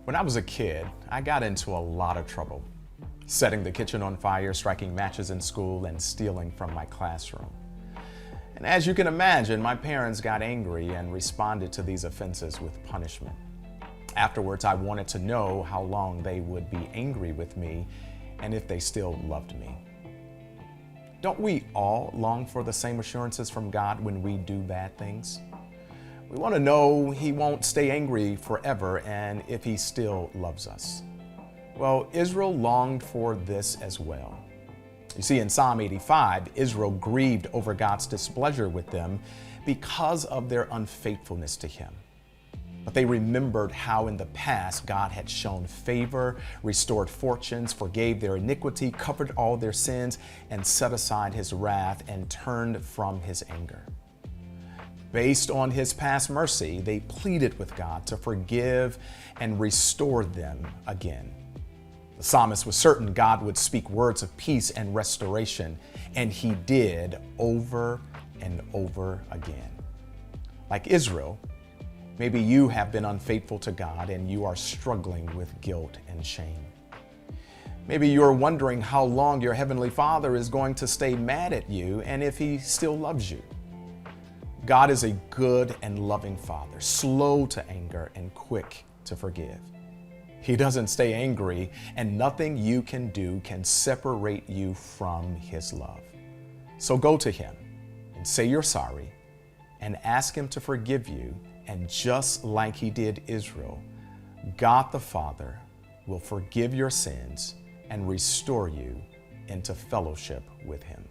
When I was a kid, I got into a lot of trouble, setting the kitchen on fire, striking matches in school, and stealing from my classroom. And as you can imagine, my parents got angry and responded to these offenses with punishment. Afterwards, I wanted to know how long they would be angry with me and if they still loved me. Don't we all long for the same assurances from God when we do bad things? We want to know He won't stay angry forever and if He still loves us. Well, Israel longed for this as well. You see, in Psalm 85, Israel grieved over God's displeasure with them because of their unfaithfulness to Him. But they remembered how in the past God had shown favor, restored fortunes, forgave their iniquity, covered all their sins, and set aside His wrath and turned from His anger. Based on His past mercy, they pleaded with God to forgive and restore them again. The psalmist was certain God would speak words of peace and restoration, and He did over and over again. Like Israel, maybe you have been unfaithful to God and you are struggling with guilt and shame. Maybe you're wondering how long your Heavenly Father is going to stay mad at you and if He still loves you. God is a good and loving Father, slow to anger and quick to forgive. He doesn't stay angry, and nothing you can do can separate you from His love. So go to Him and say you're sorry and ask Him to forgive you. And just like He did Israel, God the Father will forgive your sins and restore you into fellowship with Him.